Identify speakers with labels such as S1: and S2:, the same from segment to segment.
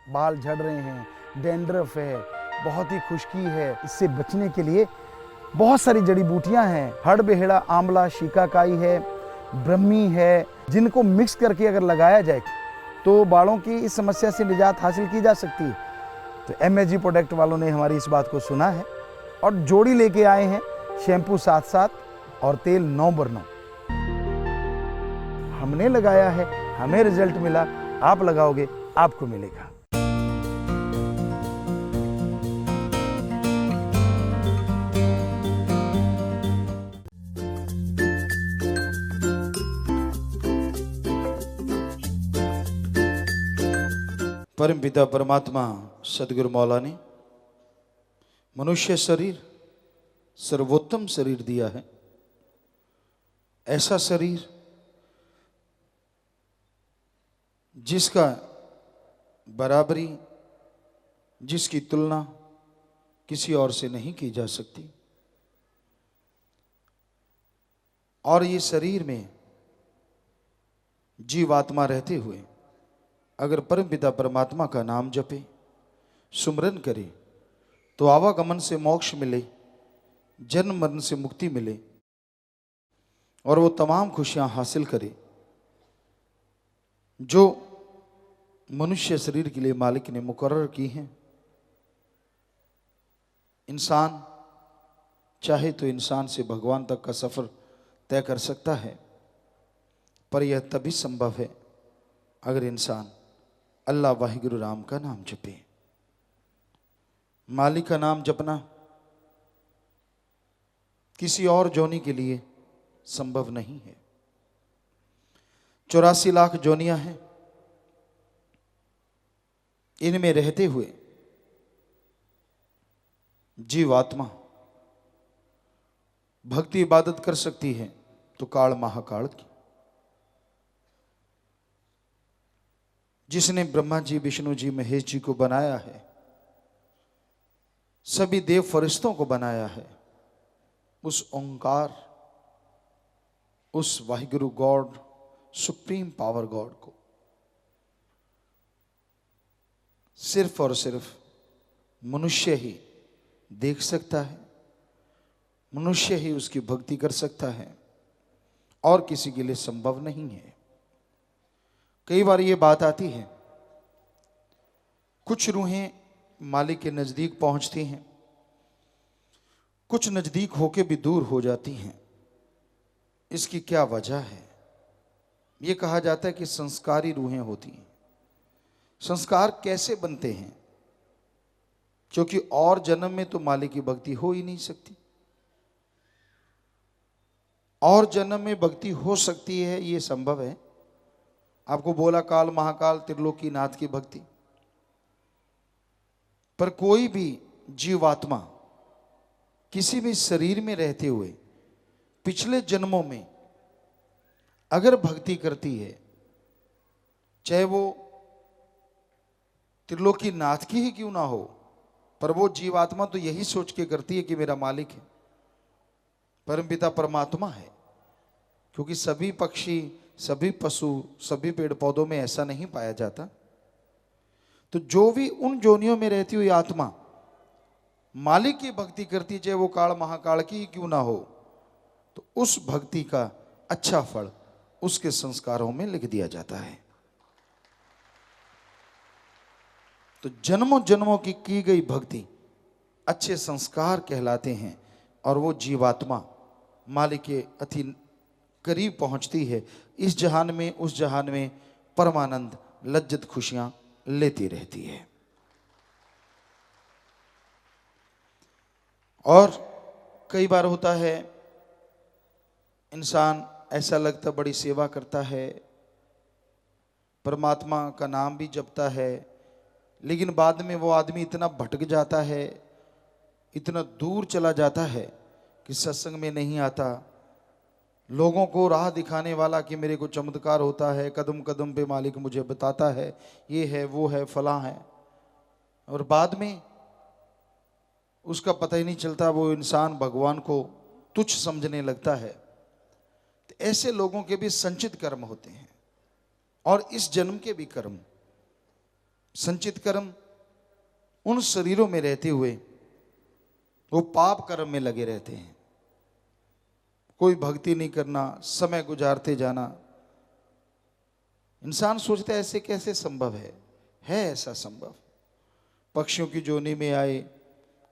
S1: बाल झड़ रहे हैं, डैंड्रफ है, बहुत ही खुश्की है, इससे बचने के लिए बहुत सारी जड़ी बूटियां हैं। हड़बेहड़ा, आंवला, शिकाकाई है, ब्रह्मी है, जिनको मिक्स करके अगर लगाया जाए तो बालों की इस समस्या से निजात हासिल की जा सकती है। तो MSG प्रोडक्ट वालों ने हमारी इस बात को सुना है और जोड़ी लेके आए हैं, शैम्पू 7-7 और तेल 9/9। हमने लगाया है, हमें रिजल्ट मिला, आप लगाओगे आपको मिलेगा।
S2: परम पिता परमात्मा सदगुरु मौला ने मनुष्य शरीर सर्वोत्तम शरीर दिया है। ऐसा शरीर जिसका बराबरी, जिसकी तुलना किसी और से नहीं की जा सकती। और ये शरीर में जीवात्मा रहते हुए अगर परमपिता परमात्मा का नाम जपे, सुमरन करे, तो आवागमन से मोक्ष मिले, जन्म मरण से मुक्ति मिले और वो तमाम खुशियां हासिल करे जो मनुष्य शरीर के लिए मालिक ने मुकर्रर की हैं। इंसान चाहे तो इंसान से भगवान तक का सफर तय कर सकता है, पर यह तभी संभव है अगर इंसान अल्लाह वाहिगुरु राम का नाम जपे। मालिक का नाम जपना किसी और जोनी के लिए संभव नहीं है। 84 लाख जोनियां हैं, इनमें रहते हुए जीवात्मा भक्ति इबादत कर सकती है तो काल महाकाल की। जिसने ब्रह्मा जी, विष्णु जी, महेश जी को बनाया है, सभी देव फरिश्तों को बनाया है, उस ओंकार, उस Waheguru God, supreme power God को सिर्फ और सिर्फ मनुष्य ही देख सकता है, मनुष्य ही उसकी भक्ति कर सकता है और किसी के लिए संभव नहीं है। कई बार ये बात आती है, कुछ रूहें मालिक के नजदीक पहुंचती हैं, कुछ नजदीक होके भी दूर हो जाती हैं। इसकी क्या वजह है? ये कहा जाता है कि संस्कारी रूहें होती हैं। संस्कार कैसे बनते हैं? क्योंकि और जन्म में तो मालिक की भक्ति हो ही नहीं सकती। और जन्म में भक्ति हो सकती है, ये संभव है। आपको बोला काल महाकाल त्रिलोकी नाथ की भक्ति, पर कोई भी जीवात्मा किसी भी शरीर में रहते हुए पिछले जन्मों में अगर भक्ति करती है, चाहे वो त्रिलोकी नाथ की ही क्यों ना हो, पर वो जीवात्मा तो यही सोच के करती है कि मेरा मालिक है, परमपिता परमात्मा है। क्योंकि सभी पक्षी, सभी पशु, सभी पेड़ पौधों में ऐसा नहीं पाया जाता। तो जो भी उन जोनियों में रहती हुई आत्मा मालिक की भक्ति करती, चाहे वो काल महाकाल की ही क्यों ना हो, तो उस भक्ति का अच्छा फल उसके संस्कारों में लिख दिया जाता है। तो जन्मों जन्मों की गई भक्ति अच्छे संस्कार कहलाते हैं और वो जीवात्मा मालिक के अति करीब पहुंचती है। इस जहान में, उस जहान में परमानंद, लज्जत, खुशियां लेती रहती है। और कई बार होता है, इंसान ऐसा लगता बड़ी सेवा करता है, परमात्मा का नाम भी जपता है, लेकिन बाद में वो आदमी इतना भटक जाता है, इतना दूर चला जाता है कि सत्संग में नहीं आता, लोगों को राह दिखाने वाला कि मेरे को चमत्कार होता है, कदम कदम पे मालिक मुझे बताता है, ये है, वो है, फलां है, और बाद में उसका पता ही नहीं चलता, वो इंसान भगवान को तुच्छ समझने लगता है। तो ऐसे लोगों के भी संचित कर्म होते हैं और इस जन्म के भी कर्म संचित कर्म उन शरीरों में रहते हुए वो पाप कर्म में लगे रहते हैं। कोई भक्ति नहीं करना, समय गुजारते जाना। इंसान सोचता है ऐसे कैसे संभव है ऐसा संभव। पक्षियों की जोनी में आए,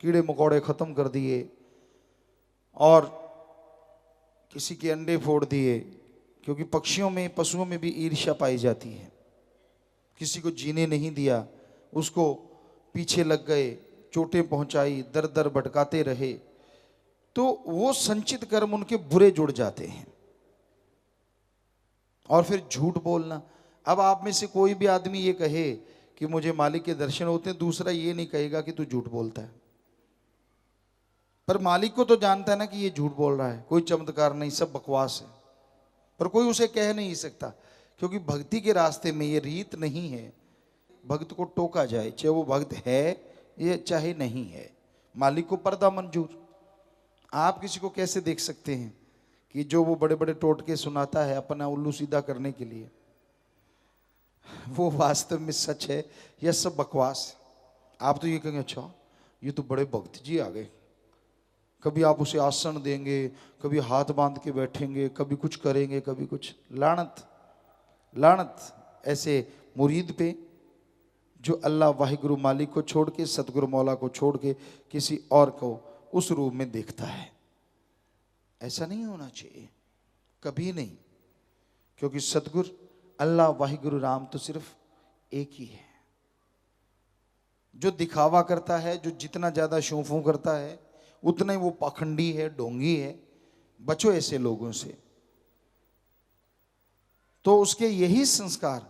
S2: कीड़े मकोड़े खत्म कर दिए और किसी के अंडे फोड़ दिए, क्योंकि पक्षियों में, पशुओं में भी ईर्ष्या पाई जाती है। किसी को जीने नहीं दिया, उसको पीछे लग गए, चोटें पहुंचाई, दर दर भटकाते रहे, तो वो संचित कर्म उनके बुरे जुड़ जाते हैं। और फिर झूठ बोलना। अब आप में से कोई भी आदमी ये कहे कि मुझे मालिक के दर्शन होते हैं, दूसरा ये नहीं कहेगा कि तू झूठ बोलता है। पर मालिक को तो जानता है ना कि ये झूठ बोल रहा है, कोई चमत्कार नहीं, सब बकवास है। पर कोई उसे कह नहीं सकता, क्योंकि भक्ति के रास्ते में ये रीत नहीं है भक्त को टोका जाए, चाहे वो भक्त है ये चाहे नहीं है। मालिक को पर्दा मंजूर। आप किसी को कैसे देख सकते हैं कि जो वो बड़े बड़े टोटके सुनाता है अपना उल्लू सीधा करने के लिए, वो वास्तव में सच है या सब बकवास है? आप तो ये कहेंगे अच्छा ये तो बड़े भक्त जी आ गए, कभी आप उसे आसन देंगे, कभी हाथ बांध के बैठेंगे, कभी कुछ करेंगे, कभी कुछ। लानत लानत ऐसे मुरीद पे जो अल्लाह वाहिगुरु मालिक को छोड़ के, सतगुरु मौला को छोड़ के किसी और को उस रूप में देखता है। ऐसा नहीं होना चाहिए, कभी नहीं। क्योंकि सतगुरु अल्लाह वाहिगुरु राम तो सिर्फ एक ही है। जो दिखावा करता है, जो जितना ज्यादा शूफू करता है, उतना ही वो पाखंडी है, ढोंगी है। बचो ऐसे लोगों से। तो उसके यही संस्कार,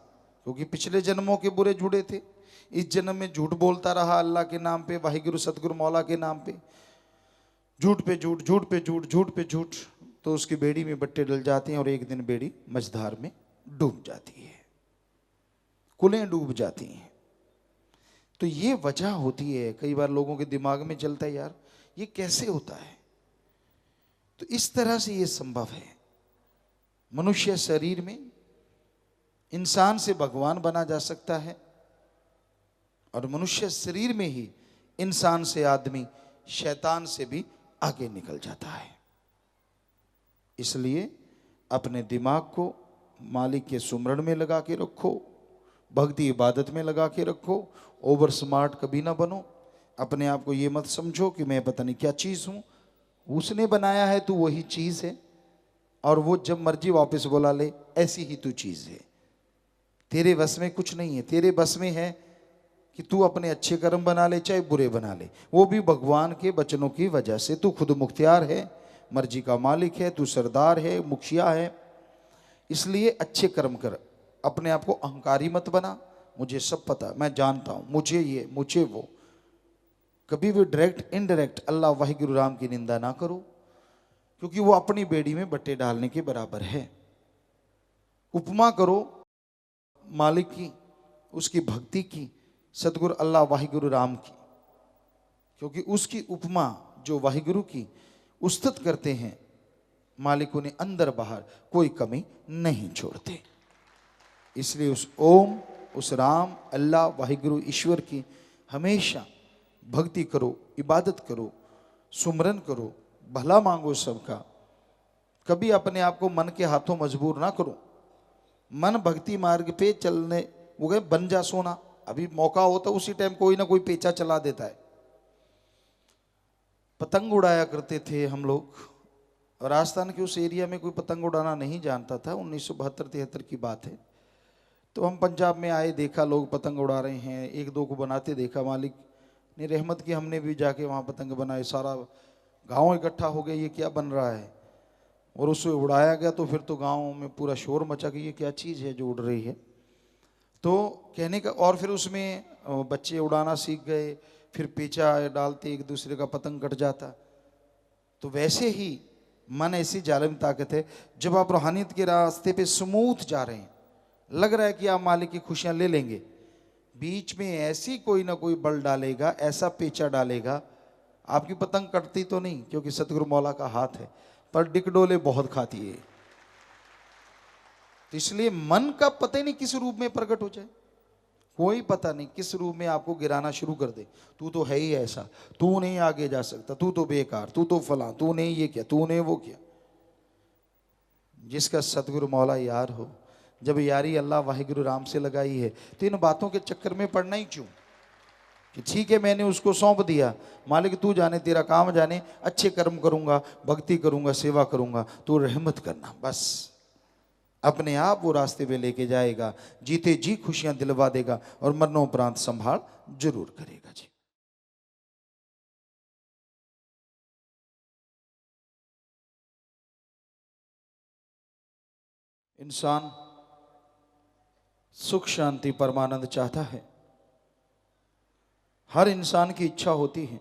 S2: क्योंकि पिछले जन्मों के बुरे जुड़े थे, इस जन्म में झूठ बोलता रहा अल्लाह के नाम पे, वाहिगुरु सतगुरु मौला के नाम पे, झूठ पे झूठ, झूठ पे झूठ, झूठ पे झूठ, तो उसकी बेड़ी में बट्टे डल जाते हैं और एक दिन बेड़ी मझधार में डूब जाती है, कुलें डूब जाती हैं। तो ये वजह होती है। कई बार लोगों के दिमाग में चलता है यार ये कैसे होता है। तो इस तरह से ये संभव है। मनुष्य शरीर में इंसान से भगवान बना जा सकता है और मनुष्य शरीर में ही इंसान से आदमी शैतान से भी आगे निकल जाता है। इसलिए अपने दिमाग को मालिक के सुमरण में लगा के रखो, भक्ति इबादत में लगा के रखो। ओवर स्मार्ट कभी ना बनो। अपने आप को ये मत समझो कि मैं पता नहीं क्या चीज़ हूँ। उसने बनाया है तू वही चीज़ है, और वो जब मर्जी वापस बुला ले, ऐसी ही तू चीज़ है। तेरे बस में कुछ नहीं है। तेरे बस में है कि तू अपने अच्छे कर्म बना ले चाहे बुरे बना ले, वो भी भगवान के वचनों की वजह से। तू खुद मुख्तियार है, मर्जी का मालिक है, तू सरदार है, मुखिया है। इसलिए अच्छे कर्म कर। अपने आप को अहंकारी मत बना, मुझे सब पता, मैं जानता हूँ, मुझे ये मुझे वो। कभी भी डायरेक्ट इनडायरेक्ट अल्लाह वाहिगुरु राम की निंदा ना करो, क्योंकि वो अपनी बेड़ी में बट्टे डालने के बराबर है। उपमा करो मालिक की, उसकी भक्ति की, सतगुरु अल्लाह वाहिगुरु राम की, क्योंकि उसकी उपमा जो वाहिगुरु की उस्तत करते हैं, मालिक उन्हें अंदर बाहर कोई कमी नहीं छोड़ते। इसलिए उस ओम, उस राम, अल्लाह वाहिगुरु ईश्वर की हमेशा भक्ति करो, इबादत करो, सुमरन करो, भला मांगो सबका। कभी अपने आप को मन के हाथों मजबूर ना करो। मन भक्ति मार्ग पे चलने, वो गए बन जा सोना। अभी मौका होता उसी टाइम कोई ना कोई पेचा चला देता है। पतंग उड़ाया करते थे हम लोग। राजस्थान के उस एरिया में कोई पतंग उड़ाना नहीं जानता था। 1972-73 की बात है। तो हम पंजाब में आए, देखा लोग पतंग उड़ा रहे हैं, एक दो को बनाते देखा। मालिक ने रहमत की, हमने भी जाके वहाँ पतंग बनाए। सारा गांव इकट्ठा हो गया, ये क्या बन रहा है, और उसे उड़ाया गया। तो फिर तो गांव में पूरा शोर मचा कि ये क्या चीज़ है जो उड़ रही है। तो कहने का, और फिर उसमें बच्चे उड़ाना सीख गए, फिर पेचा डालते, एक दूसरे का पतंग कट जाता। तो वैसे ही मन ऐसी जालिम ताकत है, जब आप रूहानियत के रास्ते पे स्मूथ जा रहे हैं, लग रहा है कि आप मालिक की खुशियां ले लेंगे, बीच में ऐसी कोई ना कोई बल डालेगा, ऐसा पेचा डालेगा, आपकी पतंग कटती तो नहीं क्योंकि सतगुरु मौला का हाथ है, पर डिकडोले बहुत खाती है। तो इसलिए मन का पता ही नहीं किस रूप में प्रकट हो जाए। कोई पता नहीं किस रूप में आपको गिराना शुरू कर दे। तू तो है ही ऐसा, तू नहीं आगे जा सकता, तू तो बेकार, तू तो फला, तूने ये किया, तूने वो किया। जिसका सतगुरु मौला यार हो, जब यारी अल्लाह वाहिगुरु राम से लगाई है तो इन बातों के चक्कर में पड़ना ही क्यों कि ठीक है मैंने उसको सौंप दिया, मालिक तू जाने, तेरा काम जाने, अच्छे कर्म करूंगा, भक्ति करूंगा, सेवा करूंगा, तू रहमत करना। बस अपने आप वो रास्ते पे लेके जाएगा, जीते जी खुशियां दिलवा देगा और मरणोपरांत संभाल जरूर करेगा जी। इंसान सुख शांति परमानंद चाहता है। हर इंसान की इच्छा होती है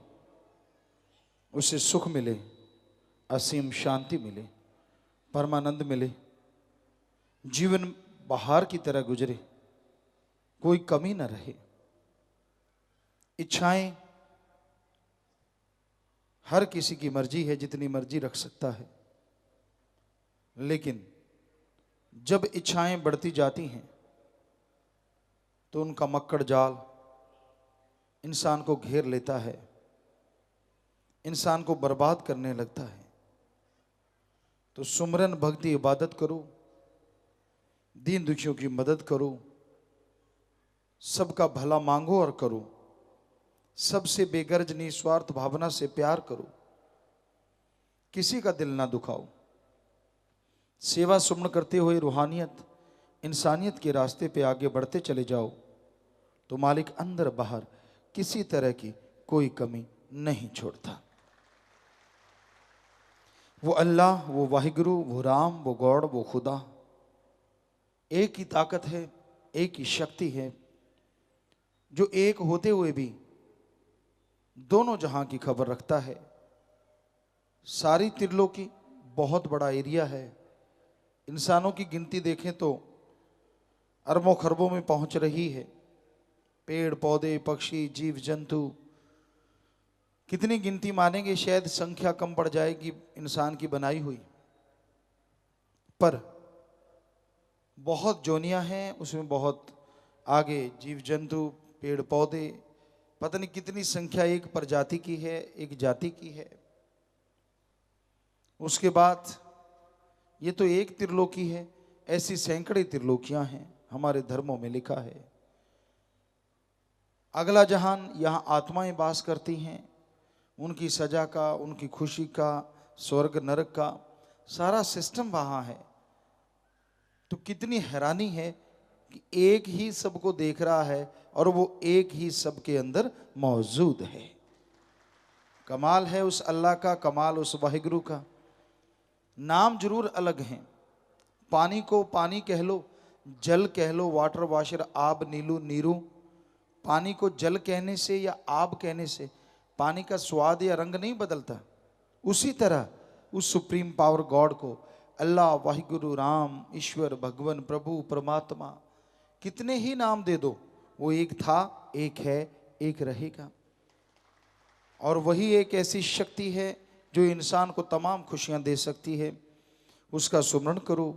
S2: उसे सुख मिले, असीम शांति मिले, परमानंद मिले, जीवन बहार की तरह गुजरे, कोई कमी न रहे। इच्छाएं हर किसी की मर्जी है, जितनी मर्जी रख सकता है, लेकिन जब इच्छाएं बढ़ती जाती हैं तो उनका मक्कड़ जाल इंसान को घेर लेता है, इंसान को बर्बाद करने लगता है। तो सुमरन भक्ति इबादत करो, दीन दुखियों की मदद करो, सबका भला मांगो और करो, सबसे बेगर्ज निस्वार्थ भावना से प्यार करो, किसी का दिल ना दुखाओ। सेवा सुमन करते हुए रूहानियत इंसानियत के रास्ते पे आगे बढ़ते चले जाओ तो मालिक अंदर बाहर किसी तरह की कोई कमी नहीं छोड़ता। वो अल्लाह, वो वाहिगुरु, वो राम, वो गॉड, वो खुदा एक ही ताकत है, एक ही शक्ति है जो एक होते हुए भी दोनों जहां की खबर रखता है। सारी त्रिलोकी बहुत बड़ा एरिया है, इंसानों की गिनती देखें तो अरबों खरबों में पहुंच रही है। पेड़ पौधे, पक्षी, जीव जंतु, कितनी गिनती मानेंगे, शायद संख्या कम पड़ जाएगी इंसान की बनाई हुई, पर बहुत जोनियां हैं, उसमें बहुत आगे जीव जंतु, पेड़ पौधे, पता नहीं कितनी संख्या एक प्रजाति की है, एक जाति की है। उसके बाद ये तो एक त्रिलोकी है, ऐसी सैकड़े त्रिलोकियां हैं, हमारे धर्मों में लिखा है। अगला जहान, यहाँ आत्माएं वास करती हैं, उनकी सजा का, उनकी खुशी का, स्वर्ग नरक का सारा सिस्टम वहाँ है। तो कितनी हैरानी है कि एक ही सबको देख रहा है और वो एक ही सबके अंदर मौजूद है। कमाल है उस अल्लाह का, कमाल उस वाहिगुरु का। नाम जरूर अलग हैं, पानी को पानी कह लो, जल कह लो, वाटर वाशर, आब, नीलू, नीरू। पानी को जल कहने से या आब कहने से पानी का स्वाद या रंग नहीं बदलता। उसी तरह उस सुप्रीम पावर गॉड को अल्लाह, वाहिगुरु, राम, ईश्वर, भगवान, प्रभु, परमात्मा, कितने ही नाम दे दो, वो एक था, एक है, एक रहेगा। और वही एक ऐसी शक्ति है जो इंसान को तमाम खुशियां दे सकती है। उसका सुमरण करो,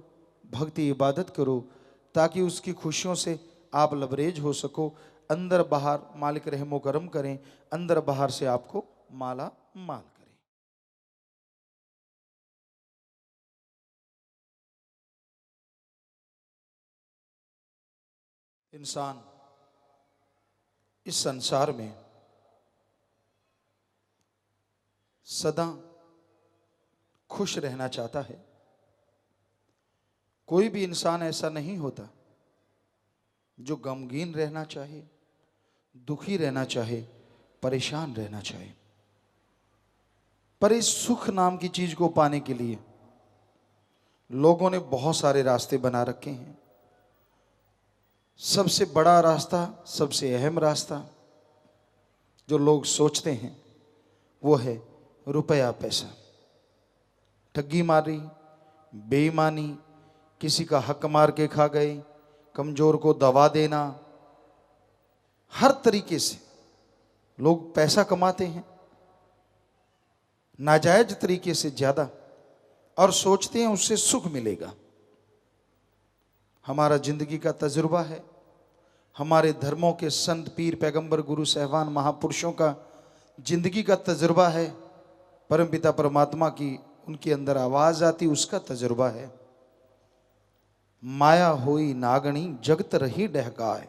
S2: भक्ति इबादत करो, ताकि उसकी खुशियों से आप लबरेज हो सको। अंदर बाहर मालिक रहमो करम करें, अंदर बाहर से आपको माला माल करें। इंसान इस संसार में सदा खुश रहना चाहता है। कोई भी इंसान ऐसा नहीं होता जो गमगीन रहना चाहे, दुखी रहना चाहे, परेशान रहना चाहे। पर इस सुख नाम की चीज को पाने के लिए लोगों ने बहुत सारे रास्ते बना रखे हैं। सबसे बड़ा रास्ता, सबसे अहम रास्ता जो लोग सोचते हैं वो है रुपया पैसा। ठगी मारी, बेईमानी, किसी का हक मार के खा गए, कमजोर को दवा देना, हर तरीके से लोग पैसा कमाते हैं, नाजायज तरीके से ज्यादा, और सोचते हैं उससे सुख मिलेगा। हमारा जिंदगी का तजुर्बा है, हमारे धर्मों के संत पीर पैगंबर गुरु सहवान महापुरुषों का जिंदगी का तजुर्बा है, परमपिता परमात्मा की उनके अंदर आवाज आती उसका तजुर्बा है। माया होई नागणी जगत रही डहकाए,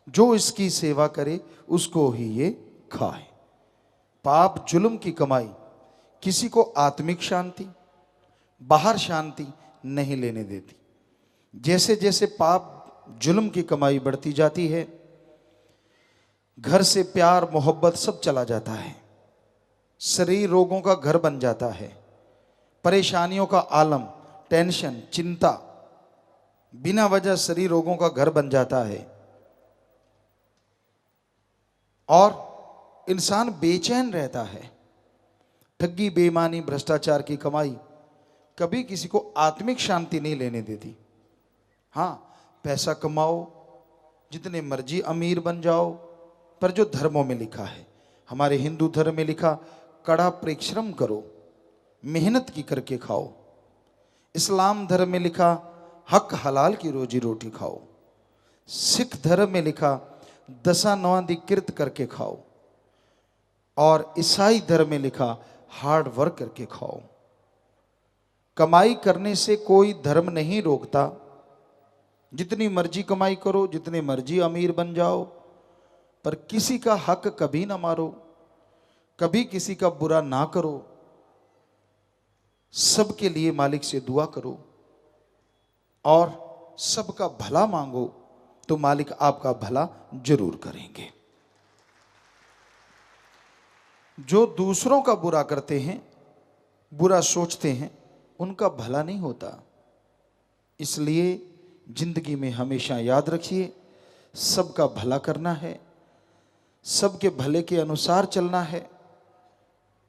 S2: जो इसकी सेवा करे उसको ही ये खाए। पाप जुल्म की कमाई किसी को आत्मिक शांति, बाहर शांति नहीं लेने देती। जैसे जैसे पाप जुल्म की कमाई बढ़ती जाती है, घर से प्यार मोहब्बत सब चला जाता है, शरीर रोगों का घर बन जाता है, परेशानियों का आलम, टेंशन, चिंता, बिना वजह शरीर रोगों का घर बन जाता है और इंसान बेचैन रहता है। ठगी, बेईमानी, भ्रष्टाचार की कमाई कभी किसी को आत्मिक शांति नहीं लेने देती। हाँ, पैसा कमाओ, जितने मर्जी अमीर बन जाओ, पर जो धर्मों में लिखा है, हमारे हिंदू धर्म में लिखा कड़ा परिश्रम करो, मेहनत की करके खाओ। इस्लाम धर्म में लिखा हक हलाल की रोजी रोटी खाओ। सिख धर्म में लिखा दशा नौंदी किरत करके खाओ। और ईसाई धर्म में लिखा हार्ड वर्क करके खाओ। कमाई करने से कोई धर्म नहीं रोकता। जितनी मर्जी कमाई करो, जितने मर्जी अमीर बन जाओ, पर किसी का हक कभी ना मारो, कभी किसी का बुरा ना करो। सबके लिए मालिक से दुआ करो और सबका भला मांगो, तो मालिक आपका भला जरूर करेंगे। जो दूसरों का बुरा करते हैं, बुरा सोचते हैं, उनका भला नहीं होता। इसलिए जिंदगी में हमेशा याद रखिए, सबका भला करना है, सबके भले के अनुसार चलना है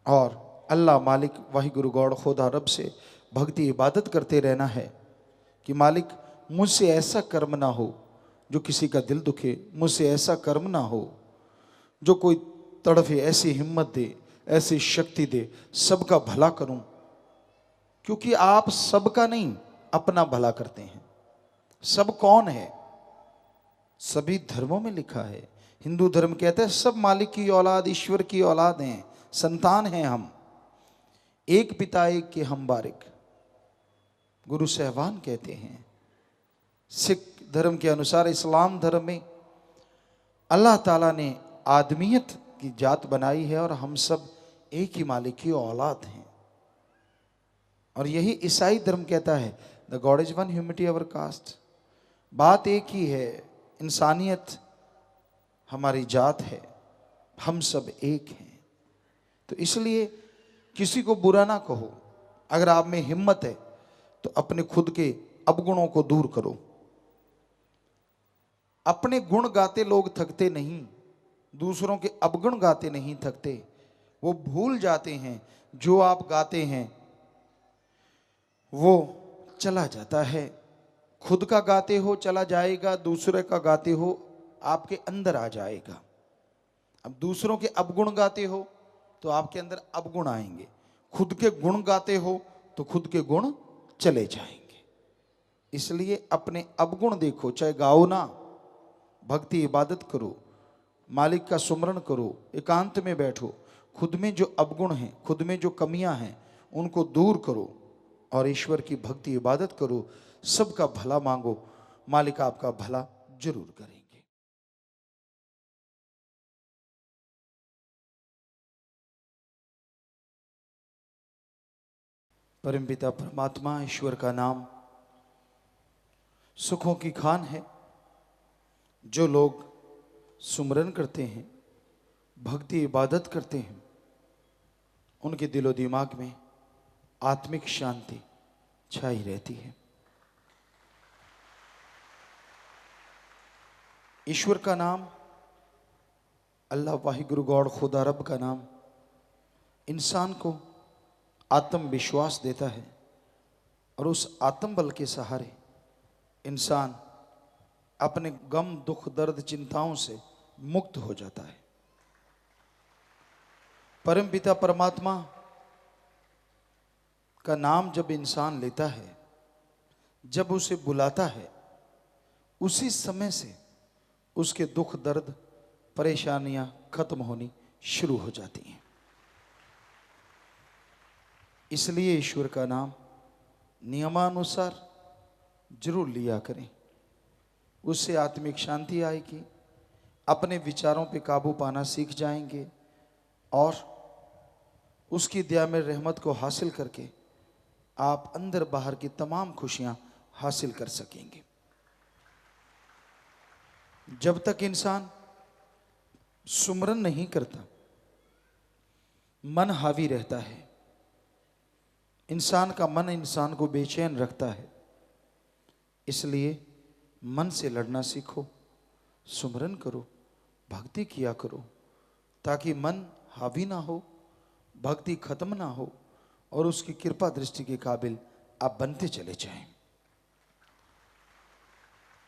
S2: और अल्लाह मालिक वाहिगुरु गॉड खुदा रब से भक्ति इबादत करते रहना है कि मालिक मुझसे ऐसा कर्म ना हो जो किसी का दिल दुखे, मुझसे ऐसा कर्म ना हो जो कोई तड़फे, ऐसी हिम्मत दे, ऐसी शक्ति दे, सबका भला करूं। क्योंकि आप सबका नहीं, अपना भला करते हैं। सब कौन है? सभी धर्मों में लिखा है। हिंदू धर्म कहता है सब मालिक की औलाद, ईश्वर की औलाद हैं, संतान हैं हम, एक पिता एक के हम बारिक, गुरु सहवान कहते हैं। सिख धर्म के अनुसार, इस्लाम धर्म में अल्लाह ताला ने आदमियत की जात बनाई है और हम सब एक ही मालिक की औलाद हैं। और यही ईसाई धर्म कहता है the God is one, humanity our caste. बात एक ही है, इंसानियत हमारी जात है, हम सब एक हैं। तो इसलिए किसी को बुरा ना कहो। अगर आप में हिम्मत है तो अपने खुद के अवगुणों को दूर करो। अपने गुण गाते लोग थकते नहीं, दूसरों के अवगुण गाते नहीं थकते। वो भूल जाते हैं जो आप गाते हैं वो चला जाता है। खुद का गाते हो चला जाएगा, दूसरे का गाते हो आपके अंदर आ जाएगा। अब दूसरों के अवगुण गाते हो तो आपके अंदर अवगुण आएंगे, खुद के गुण गाते हो तो खुद के गुण चले जाएंगे। इसलिए अपने अवगुण देखो, चाहे गाओ ना, भक्ति इबादत करो, मालिक का सुमरण करो, एकांत में बैठो, खुद में जो अवगुण हैं, खुद में जो कमियां हैं, उनको दूर करो और ईश्वर की भक्ति इबादत करो। सबका भला मांगो, मालिक आपका भला जरूर करेंगे। परमपिता परमात्मा ईश्वर का नाम सुखों की खान है। जो लोग सुमरन करते हैं, भक्ति इबादत करते हैं, उनके दिलो दिमाग में आत्मिक शांति छाई रहती है। ईश्वर का नाम, अल्लाह वाहिगुरु गॉड खुदा रब का नाम इंसान को आत्मविश्वास देता है और उस आत्म बल के सहारे इंसान अपने गम, दुख, दर्द, चिंताओं से मुक्त हो जाता है। परमपिता परमात्मा का नाम जब इंसान लेता है, जब उसे बुलाता है, उसी समय से उसके दुख दर्द परेशानियां खत्म होनी शुरू हो जाती हैं। इसलिए ईश्वर का नाम नियमानुसार जरूर लिया करें। उससे आत्मिक शांति आएगी, अपने विचारों पे काबू पाना सीख जाएंगे और उसकी दया में रहमत को हासिल करके आप अंदर बाहर की तमाम खुशियां हासिल कर सकेंगे। जब तक इंसान सुमरन नहीं करता, मन हावी रहता है, इंसान का मन इंसान को बेचैन रखता है। इसलिए मन से लड़ना सीखो, सुमरन करो, भक्ति किया करो, ताकि मन हावी ना हो, भक्ति खत्म ना हो और उसकी कृपा दृष्टि के काबिल आप बनते चले जाएं।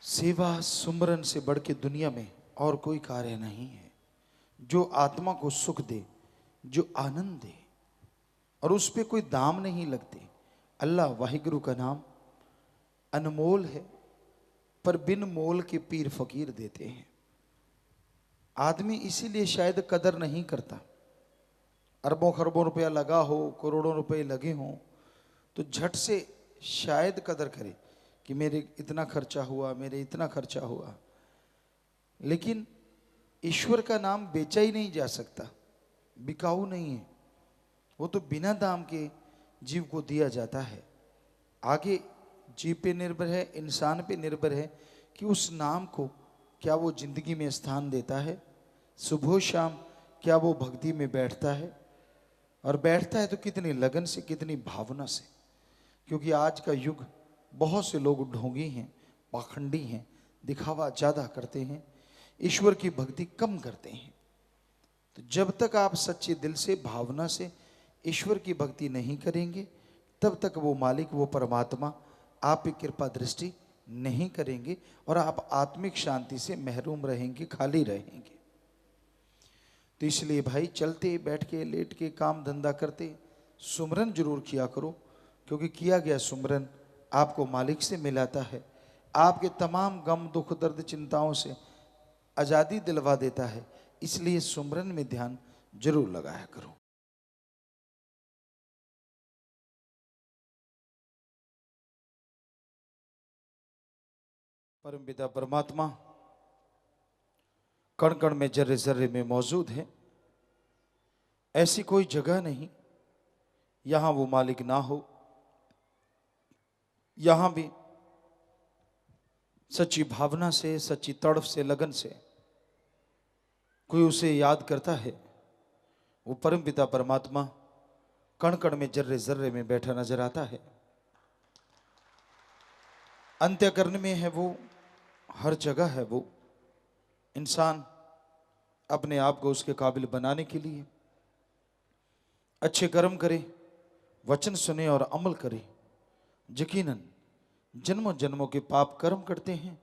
S2: सेवा सुमरन से बढ़ के दुनिया में और कोई कार्य नहीं है जो आत्मा को सुख दे, जो आनंद दे और उस पर कोई दाम नहीं लगते। अल्लाह वाहिगुरु का नाम अनमोल है, पर बिन मोल के पीर फकीर देते हैं। आदमी इसीलिए शायद कदर नहीं करता। अरबों खरबों रुपया लगा हो, करोड़ों रुपए लगे हों, तो झट से शायद कदर करे कि मेरे इतना खर्चा हुआ, मेरे इतना खर्चा हुआ। लेकिन ईश्वर का नाम बेचा ही नहीं जा सकता, बिकाऊ नहीं है। वो तो बिना दाम के जीव को दिया जाता है। आगे जीव पे निर्भर है, इंसान पे निर्भर है कि उस नाम को क्या वो जिंदगी में स्थान देता है। सुबह शाम क्या वो भक्ति में बैठता है, और बैठता है तो कितनी लगन से, कितनी भावना से। क्योंकि आज का युग, बहुत से लोग ढोंगी हैं, पाखंडी हैं, दिखावा ज़्यादा करते हैं, ईश्वर की भक्ति कम करते हैं। तो जब तक आप सच्चे दिल से, भावना से ईश्वर की भक्ति नहीं करेंगे, तब तक वो मालिक, वो परमात्मा आप पे कृपा दृष्टि नहीं करेंगे और आप आत्मिक शांति से महरूम रहेंगे, खाली रहेंगे। तो इसलिए भाई, चलते बैठ के लेट के काम धंधा करते सुमरन जरूर किया करो, क्योंकि किया गया सुमरन आपको मालिक से मिलाता है, आपके तमाम गम दुख दर्द चिंताओं से आज़ादी दिलवा देता है। इसलिए सुमरन में ध्यान जरूर लगाया करो। परमपिता परमात्मा कण कण में, जर्रे जर्रे में मौजूद है। ऐसी कोई जगह नहीं यहां वो मालिक ना हो। यहां भी सच्ची भावना से, सच्ची तड़फ से, लगन से कोई उसे याद करता है, वो परमपिता परमात्मा कण कण में, जर्रे जर्रे में बैठा नजर आता है। अंत्यकरण में है वो, हर जगह है वो। इंसान अपने आप को उसके काबिल बनाने के लिए अच्छे कर्म करे, वचन सुने और अमल करे। यकीनन जन्मों जन्मों के पाप कर्म करते हैं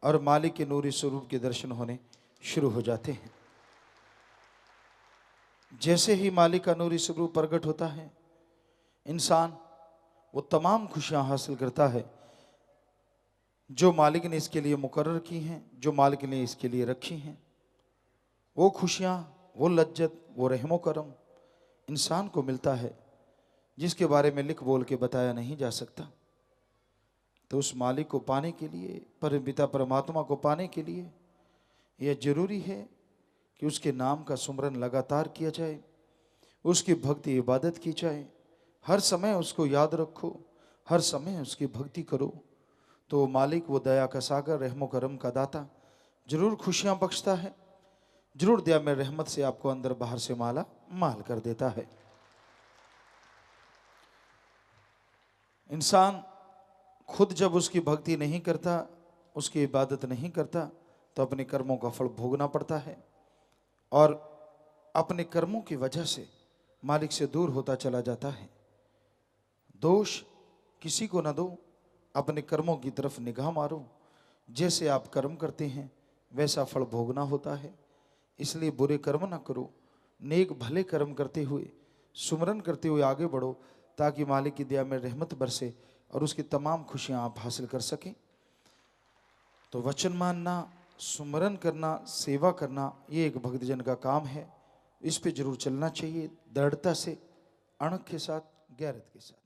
S2: और मालिक के नूरी स्वरूप के दर्शन होने शुरू हो जाते हैं। जैसे ही मालिक का नूरी स्वरूप प्रकट होता है, इंसान वो तमाम खुशियां हासिल करता है जो मालिक ने इसके लिए मुकर्रर की हैं, जो मालिक ने इसके लिए रखी हैं। वो खुशियां, वो लज्जत, वो रहमो करम इंसान को मिलता है जिसके बारे में लिख बोल के बताया नहीं जा सकता। तो उस मालिक को पाने के लिए, परमपिता परमात्मा को पाने के लिए यह जरूरी है कि उसके नाम का सुमरन लगातार किया जाए, उसकी भक्ति इबादत की जाए। हर समय उसको याद रखो, हर समय उसकी भक्ति करो, तो मालिक, वो दया का सागर, रहमो करम का दाता जरूर खुशियां बख्शता है, जरूर दया में रहमत से आपको अंदर बाहर से माला माल कर देता है। इंसान खुद जब उसकी भक्ति नहीं करता, उसकी इबादत नहीं करता, तो अपने कर्मों का फल भोगना पड़ता है और अपने कर्मों की वजह से मालिक से दूर होता चला जाता है। दोष किसी को ना दो, अपने कर्मों की तरफ निगाह मारो। जैसे आप कर्म करते हैं वैसा फल भोगना होता है। इसलिए बुरे कर्म ना करो, नेक भले कर्म करते हुए, सुमरन करते हुए आगे बढ़ो, ताकि मालिक की दया में रहमत बरसे और उसकी तमाम खुशियां आप हासिल कर सकें। तो वचन मानना, सुमरन करना, सेवा करना, ये एक भक्तजन का काम है। इस पे जरूर चलना चाहिए, दृढ़ता से, अणख के साथ, गैरत के साथ।